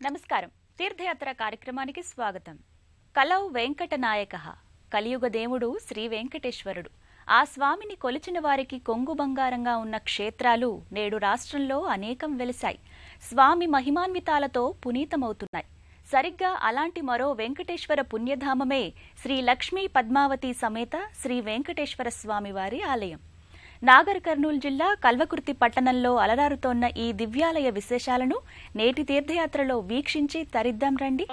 నమస్కారం. తీర్థయాత్ర కార్యక్రమానికి స్వాగతం. కలౌ వెంకటనాయకః, కలియుగ దేవుడు శ్రీ వెంకటేశ్వరుడు. ఆ స్వామిని కొలిచిన వారికి కొంగు బంగారంగా ఉన్న క్షేత్రాలు నేడు రాష్ట్రంలో అనేకం వెలిశాయి. స్వామి మహిమాన్వితాలతో పునీతమవుతున్నాయి. సరిగ్గా అలాంటి మరో వెంకటేశ్వర పుణ్యధామమే శ్రీ లక్ష్మీ పద్మావతి సమేత శ్రీ వెంకటేశ్వర స్వామివారి ఆలయం. నాగర్ కర్నూలు జిల్లా కల్వకుర్తి పట్టణంలో అలరారుతోన్న ఈ దివ్యాలయ విశేషాలను నేటి తీర్థయాత్రలో వీక్షించి తరిద్దాం రండి.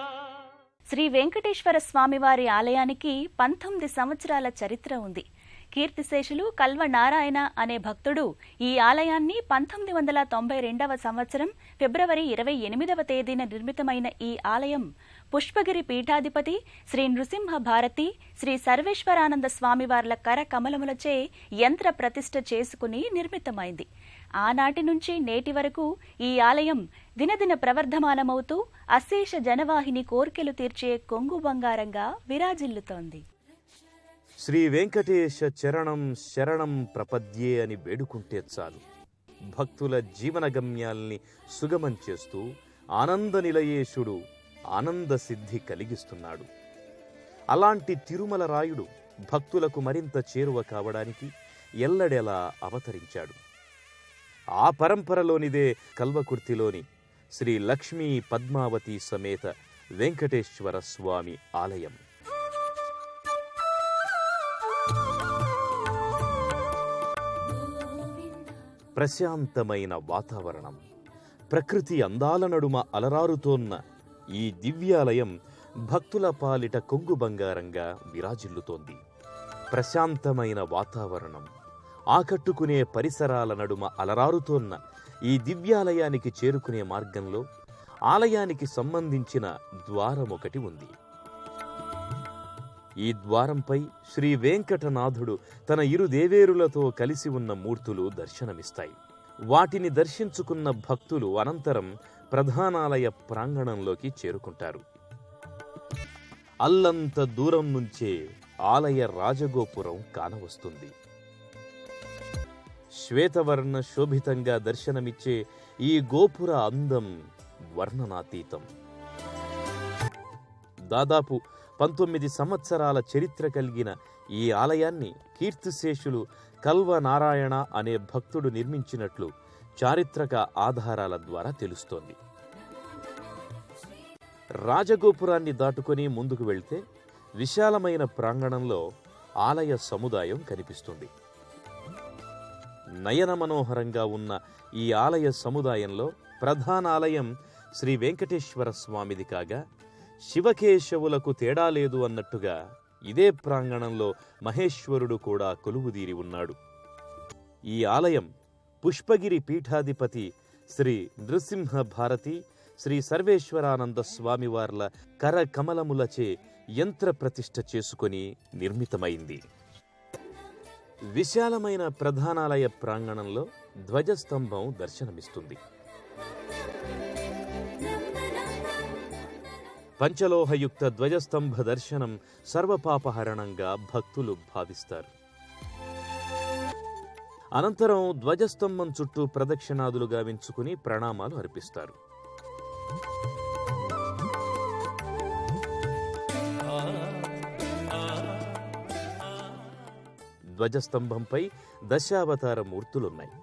శ్రీ వెంకటేశ్వర స్వామివారి ఆలయానికి 19 సంవత్సరాల చరిత్ర ఉంది. కీర్తిశేషులు కల్వ నారాయణ అనే భక్తుడు ఈ ఆలయాన్ని 1992వ సంవత్సరం ఫిబ్రవరి 28వ తేదీన నిర్మితమైన ఈ ఆలయం పుష్పగిరి పీఠాధిపతి శ్రీ నృసింహ భారతి శ్రీ సర్వేశ్వరానంద స్వామివార్ల కర కమలములచే యంత్ర ప్రతిష్ఠ చేసుకుని నిర్మితమైంది. ఆనాటి నుంచి నేటి వరకు ఈ ఆలయం దినదిన ప్రవర్ధమానమవుతూ అశేష జనవాహిని కోర్కెలు తీర్చే కొంగు బంగారంగా విరాజిల్లుతోంది. శ్రీ వెంకటేశ చరణం శరణం ప్రపద్యే అని వేడుకుంటే చాలు, భక్తుల జీవన గమ్యాల్ని సుగమం చేస్తూ ఆనంద నిలయేశుడు ఆనంద సిద్ధి కలిగిస్తున్నాడు. అలాంటి తిరుమల రాయుడు భక్తులకు మరింత చేరువ కావడానికి ఎల్లడెలా అవతరించాడు. ఆ పరంపరలోనిదే కల్వకుర్తిలోని శ్రీ లక్ష్మీ పద్మావతి సమేత వెంకటేశ్వర స్వామి ఆలయం. ప్రశాంతమైన వాతావరణం, ప్రకృతి అందాల నడుమ అలరారుతోన్న ఈ దివ్యాలయం భక్తుల పాలిట కొంగు బంగారంగా విరాజిల్లుతోంది. ప్రశాంతమైన వాతావరణం, ఆకట్టుకునే పరిసరాల నడుమ అలరారుతోన్న ఈ దివ్యాలయానికి చేరుకునే మార్గంలో ఆలయానికి సంబంధించిన ద్వారం ఒకటి ఉంది. ఈ ద్వారంపై శ్రీ వెంకటనాథుడు తన ఇరు దేవేరులతో కలిసి ఉన్న మూర్తులు దర్శనమిస్తాయి. వాటిని దర్శించుకున్న భక్తులు అనంతరం ప్రధానాలయ ప్రాంగణంలోకి చేరుకుంటారు. అల్లంత దూరం నుంచే ఆలయ రాజగోపురం కానవస్తుంది. శ్వేతవర్ణ శోభితంగా దర్శనమిచ్చే ఈ గోపుర అందం వర్ణనాతీతం. దాదాపు 19 సంవత్సరాల చరిత్ర కలిగిన ఈ ఆలయాన్ని కీర్తిశేషులు కల్వ నారాయణ అనే భక్తుడు నిర్మించినట్లు చారిత్రక ఆధారాల ద్వారా తెలుస్తోంది. రాజగోపురాన్ని దాటుకొని ముందుకు వెళ్తే విశాలమైన ప్రాంగణంలో ఆలయ సముదాయం కనిపిస్తుంది. నయన మనోహరంగా ఉన్న ఈ ఆలయ సముదాయంలో ప్రధాన ఆలయం శ్రీ వెంకటేశ్వర స్వామిది కాగా, శివకేశవులకు తేడా లేదు అన్నట్టుగా ఇదే ప్రాంగణంలో మహేశ్వరుడు కూడా కొలువుదీరి ఉన్నాడు. ఈ ఆలయం పుష్పగిరి పీఠాధిపతి శ్రీ నృసింహ భారతి శ్రీ సర్వేశ్వరానంద స్వామివార్ల కర కమలములచే యంత్ర ప్రతిష్ఠ చేసుకొని నిర్మితమైంది. విశాలమైన ప్రధానాలయ ప్రాంగణంలో ధ్వజస్తంభం దర్శనమిస్తుంది. పంచలోహయుక్త ధ్వజస్తంభ దర్శనం సర్వపాపహరణంగా భక్తులు భావిస్తారు. అనంతరం ధ్వజస్తంభం చుట్టూ ప్రదక్షిణాదులు గావించుకుని ప్రణామాలు అర్పిస్తారు. ధ్వజస్తంభంపై దశావతార మూర్తులున్నాయి.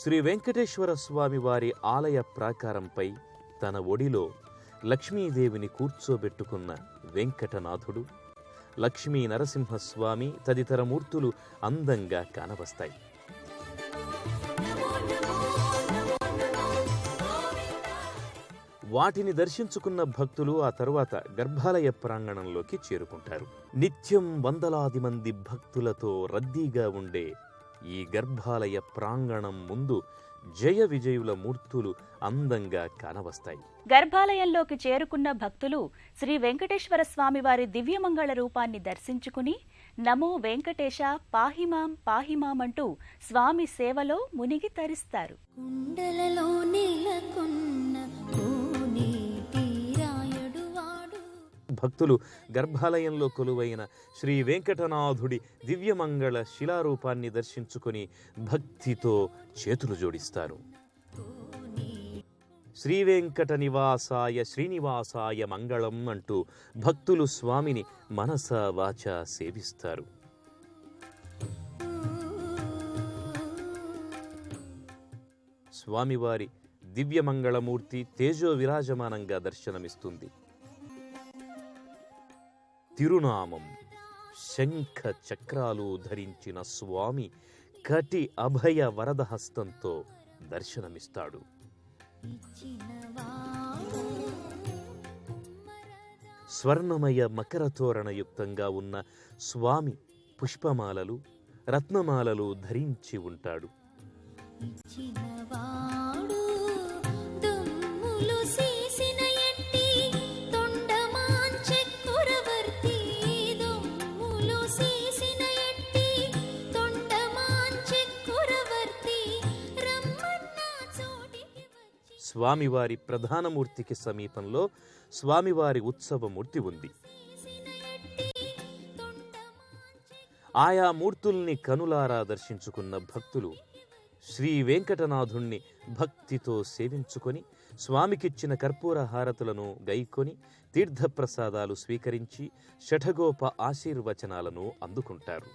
శ్రీ వెంకటేశ్వర స్వామి వారి ఆలయ ప్రాకారంపై తన ఒడిలో లక్ష్మీదేవిని కూర్చోబెట్టుకున్న వెంకటనాథుడు, లక్ష్మీ నరసింహస్వామి తదితర మూర్తులు అందంగా కానవస్తాయి. వాటిని దర్శించుకున్న భక్తులు ఆ తరువాత గర్భాలయ ప్రాంగణంలోకి చేరుకుంటారు. నిత్యం వందలాది మంది భక్తులతో రద్దీగా ఉండే ఈ గర్భాలయ ప్రాంగణం ముందు జయ విజయుల మూర్తులు అందంగా కానవస్తాయి. గర్భాలయంలోకి చేరుకున్న భక్తులు శ్రీ వెంకటేశ్వర స్వామివారి దివ్యమంగళ రూపాన్ని దర్శించుకుని నమో వెంకటేశ పాహిమాం పాహిమాం అంటూ స్వామి సేవలో మునిగి తరిస్తారు. భక్తులు గర్భాలయంలో కొలువైన శ్రీ వెంకటనాథుడి దివ్యమంగళ శిలారూపాన్ని దర్శించుకొని భక్తితో చేతులు జోడిస్తారు. శ్రీవేంకట నివాసాయ శ్రీనివాసాయ మంగళం అంటూ భక్తులు స్వామిని మనస వాచ సేవిస్తారు. స్వామివారి దివ్యమంగళమూర్తి తేజో విరాజమానంగా దర్శనమిస్తుంది. తిరునామం శంఖ చక్రాలు ధరించిన స్వామి కటి అభయ వరదహస్తంతో దర్శనమిస్తాడు. స్వర్ణమయ మకర తోరణయుక్తంగా ఉన్న స్వామి పుష్పమాలలు రత్నమాలలు ధరించి ఉంటాడు. స్వామివారి ప్రధానమూర్తికి సమీపంలో స్వామివారి ఉత్సవమూర్తి ఉంది. ఆయా మూర్తుల్ని కనులారా దర్శించుకున్న భక్తులు శ్రీ వెంకటనాథుణ్ణి భక్తితో సేవించుకొని స్వామికిచ్చిన కర్పూర హారతులను గైకొని తీర్థప్రసాదాలు స్వీకరించి షఠగోప ఆశీర్వచనాలను అందుకుంటారు.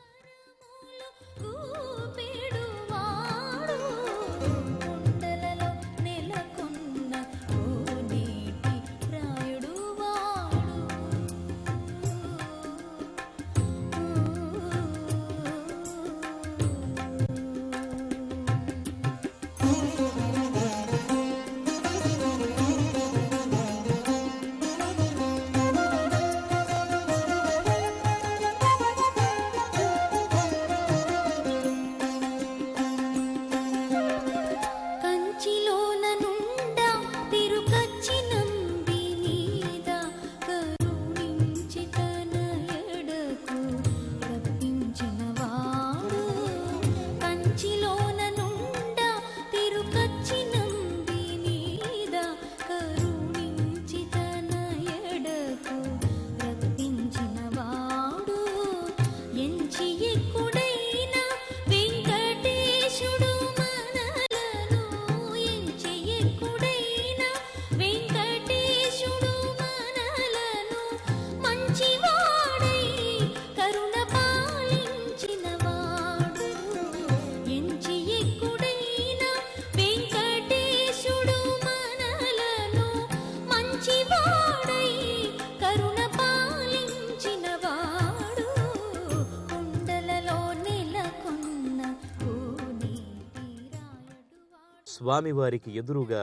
స్వామివారికి ఎదురుగా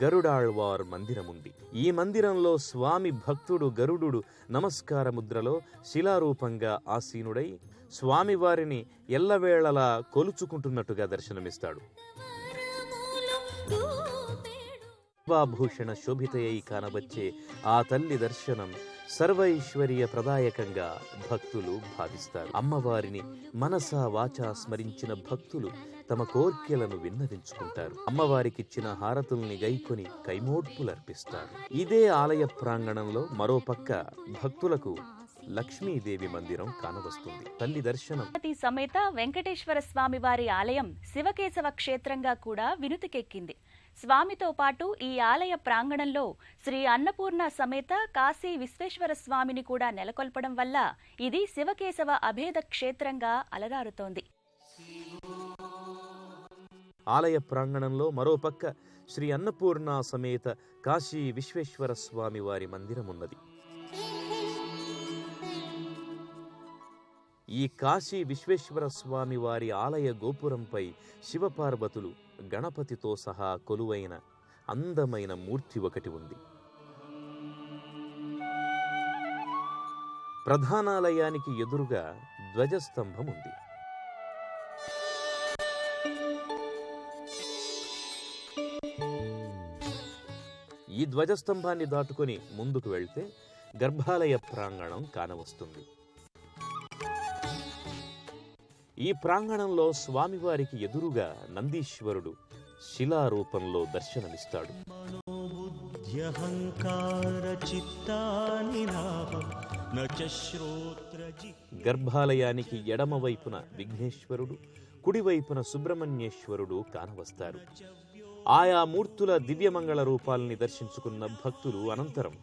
గరుడాళ్వార్ మందిరముంది. ఈ మందిరంలో స్వామి భక్తుడు గరుడు నమస్కార ముద్రలో శిలారూపంగా ఆసీనుడై స్వామివారిని ఎల్లవేళలా కొలుచుకుంటున్నట్టుగా దర్శనమిస్తాడు. భూషణ శోభితయై కానవచ్చే ఆ తల్లి దర్శనం సర్వైశ్వర్య ప్రదాయకంగా భక్తులు భావిస్తారు. అమ్మవారిని మనసా వాచా స్మరించిన భక్తులు తమ కోర్కెలను విన్నవించుకుంటారు. అమ్మవారికిచ్చిన హారతుల్ని గైకొని కైమోడ్పులర్పిస్తారు. ఇదే ఆలయ ప్రాంగణంలో మరోపక్క భక్తులకు లక్ష్మీదేవి మందిరం కానవస్తుంది. తల్లి దర్శనం సమేత వెంకటేశ్వర స్వామి వారి ఆలయం శివకేశవ క్షేత్రంగా కూడా వినుతికెక్కింది. స్వామితో పాటు ఈ ఆలయ ప్రాంగణంలో శ్రీ అన్నపూర్ణ సమేత కాశీ విశ్వేశ్వర స్వామిని కూడా నెలకొల్పడం వల్ల ఇది శివకేశవ అభేద క్షేత్రంగా అలరారుతోంది. ఆలయ ప్రాంగణంలో మరోపక్క శ్రీ అన్నపూర్ణ సమేత కాశీ విశ్వేశ్వర స్వామి వారి మందిరమున్నది. ఈ కాశీ విశ్వేశ్వర స్వామి వారి ఆలయ గోపురంపై శివపార్వతులు గణపతితో సహా కొలువైన అందమైన మూర్తి ఒకటి ఉంది. ప్రధానాలయానికి ఎదురుగా ధ్వజస్తంభం ఉంది. ఈ ధ్వజస్తంభాన్ని దాటుకొని ముందుకు వెళ్తే గర్భాలయ ప్రాంగణం కానవస్తుంది. ఈ ప్రాంగణంలో స్వామివారికి ఎదురుగా నందీశ్వరుడు శిలారూపంలో దర్శనమిస్తాడు. గర్భాలయానికి ఎడమవైపున విఘ్నేశ్వరుడు, కుడివైపున సుబ్రహ్మణ్యేశ్వరుడు కానవస్తారు. ఆయా మూర్తుల దివ్యమంగళ రూపాల్ని దర్శించుకున్న భక్తులు అనంతరం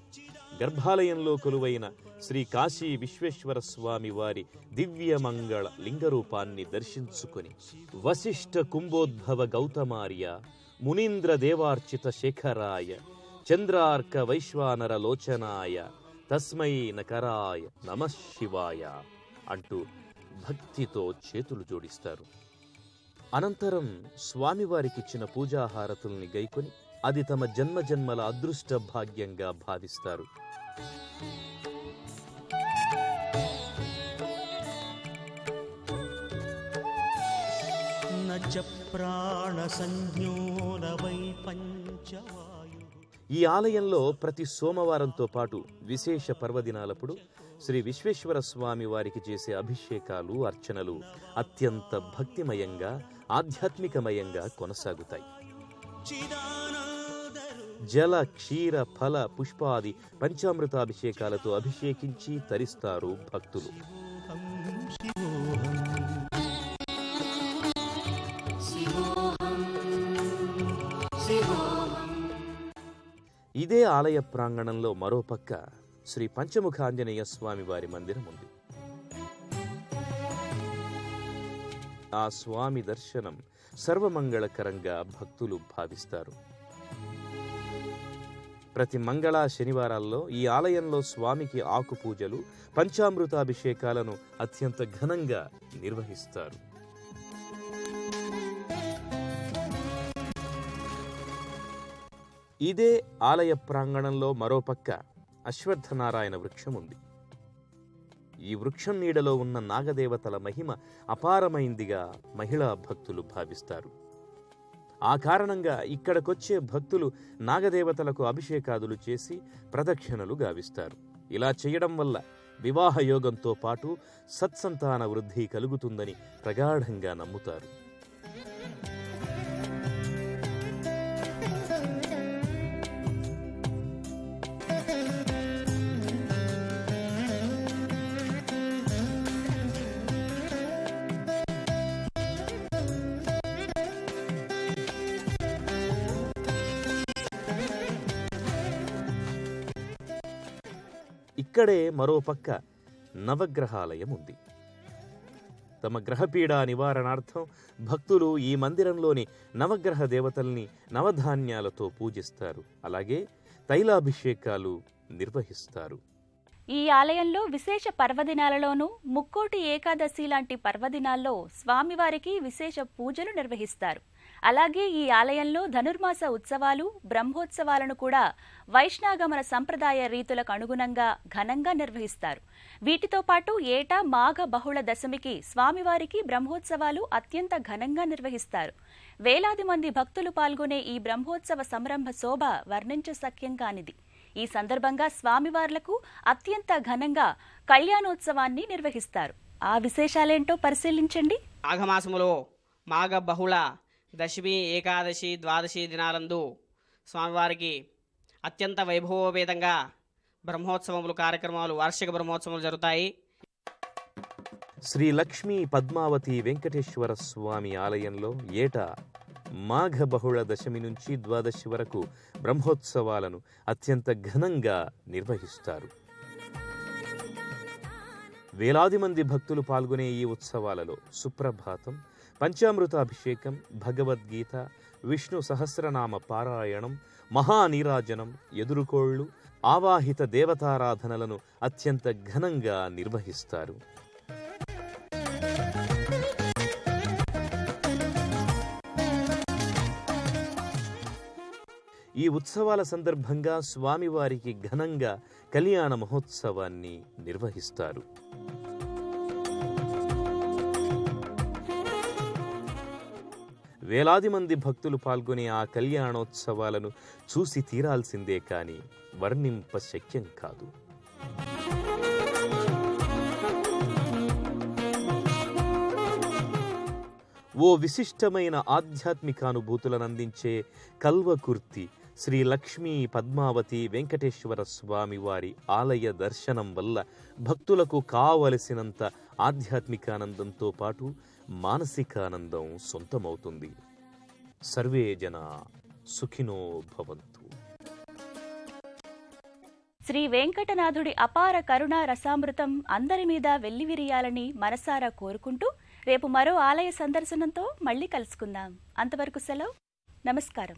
గర్భాలయంలో కొలువైన శ్రీ కాశీ విశ్వేశ్వర స్వామి వారి దివ్యమంగళ లింగరూపాన్ని దర్శించుకొని వశిష్ఠ కుంభోద్భవ గౌతమార్య మునీంద్ర దేవార్చిత శేఖరాయ చంద్రార్క వైశ్వానర లోచనాయ తస్మై నకరాయ నమః శివాయ అంటూ భక్తితో చేతులు జోడిస్తారు. అనంతరం స్వామివారికిచ్చిన పూజాహారతుల్ని గైకొని అది తమ జన్మజన్మల అదృష్ట భాగ్యంగా భావిస్తారు. ఈ ఆలయంలో ప్రతి సోమవారంతో పాటు విశేష పర్వదినాలప్పుడు శ్రీ విశ్వేశ్వర స్వామి వారికి చేసే అభిషేకాలు, అర్చనలు అత్యంత భక్తిమయంగా, ఆధ్యాత్మికమయంగా కొనసాగుతాయి. జల, క్షీర, ఫల, పుష్పాది పంచామృతాభిషేకాలతో అభిషేకించి తరిస్తారు భక్తులు. ఇదే ఆలయ ప్రాంగణంలో మరోపక్క శ్రీ పంచముఖాంజనేయ స్వామి వారి మందిరం ఉంది. ఆ స్వామి దర్శనం సర్వమంగళకరంగా భక్తులు భావిస్తారు. ప్రతి మంగళ శనివారాల్లో ఈ ఆలయంలో స్వామికి ఆకు పూజలు, పంచామృతాభిషేకాలను అత్యంత ఘనంగా నిర్వహిస్తారు. ఇదే ఆలయ ప్రాంగణంలో మరోపక్క అశ్వత్థనారాయణ వృక్షం ఉంది. ఈ వృక్షం నీడలో ఉన్న నాగదేవతల మహిమ అపారమైందిగా మహిళా భక్తులు భావిస్తారు. ఆ కారణంగా ఇక్కడకొచ్చే భక్తులు నాగదేవతలకు అభిషేకాదులు చేసి ప్రదక్షిణలు గావిస్తారు. ఇలా చేయడం వల్ల వివాహ యోగంతో పాటు సత్సంతాన వృద్ధి కలుగుతుందని ప్రగాఢంగా నమ్ముతారు. ఇక్కడే మరోపక్క నవగ్రహాలయం ఉంది. తమ గ్రహపీడ నివారణార్థం భక్తులు ఈ మందిరంలోని నవగ్రహ దేవతల్ని నవధాన్యాలతో పూజిస్తారు. అలాగే తైలాభిషేకాలు నిర్వహిస్తారు. ఈ ఆలయంలో విశేష పర్వదినాలలోనూ ముక్కోటి ఏకాదశి లాంటి పర్వదినాల్లో స్వామివారికి విశేష పూజలు నిర్వహిస్తారు. అలాగే ఈ ఆలయంలో ధనుర్మాస ఉత్సవాలు, బ్రహ్మోత్సవాలను కూడా వైష్ణాగమన సంప్రదాయ రీతులకు అనుగుణంగా ఘనంగా నిర్వహిస్తారు. వీటితో పాటు ఏటా మాఘ బహుళ దశమికి స్వామివారికి బ్రహ్మోత్సవాలు అత్యంత ఘనంగా నిర్వహిస్తారు. వేలాది మంది భక్తులు పాల్గొనే ఈ బ్రహ్మోత్సవ సంరంభ శోభ వర్ణించశక్యం కానిది. ఈ సందర్భంగా స్వామివార్లకు అత్యంత ఘనంగా కళ్యాణోత్సవాన్ని నిర్వహిస్తారు. ఆ విశేషాలేంటో పరిశీలించండి. మాఘమాసములో మాఘ బహుళ దశమి, ఏకాదశి, ద్వాదశి దినాలందు స్వామివారికి అత్యంత వైభవోపేతంగా బ్రహ్మోత్సవములు కార్యక్రమాలు, వార్షిక బ్రహ్మోత్సవాలు జరుగుతాయి. శ్రీ లక్ష్మీ పద్మావతి వెంకటేశ్వర స్వామి ఆలయంలో ఏటా మాఘ బహుళ దశమి నుంచి ద్వాదశి వరకు బ్రహ్మోత్సవాలను అత్యంత ఘనంగా నిర్వహిస్తారు. వేలాది మంది భక్తులు పాల్గొనే ఈ ఉత్సవాలలో సుప్రభాతం, పంచామృతాభిషేకం, భగవద్గీత, విష్ణు సహస్రనామ పారాయణం, మహానీరాజనం, ఎదురుకోళ్లు, ఆవాహిత దేవతారాధనలను అత్యంత ఘనంగా నిర్వహిస్తారు. ఈ ఉత్సవాల సందర్భంగా స్వామివారికి ఘనంగా కళ్యాణ మహోత్సవాన్ని నిర్వహిస్తారు. వేలాది మంది భక్తులు పాల్గొనే ఆ కళ్యాణోత్సవాలను చూసి తీరాల్సిందే కాని వర్ణింప శక్యం కాదు. ఓ విశిష్టమైన ఆధ్యాత్మికానుభూతులనందించే కల్వకుర్తి శ్రీ లక్ష్మీ పద్మావతి వెంకటేశ్వర స్వామి వారి ఆలయ దర్శనం వల్ల భక్తులకు కావలసినంత ఆధ్యాత్మికానందంతో పాటు మానసికానందం సొంతమవుతుంది. సర్వే జనా సుఖినో భవంతు. శ్రీ వెంకటనాథుడి అపార కరుణా రసామృతం అందరి మీద వెల్లివిరియాలని మనసారా కోరుకుంటూ రేపు మరో ఆలయ సందర్శనంతో మళ్ళీ కలుసుకుందాం. అంతవరకు సెలవు. నమస్కారం.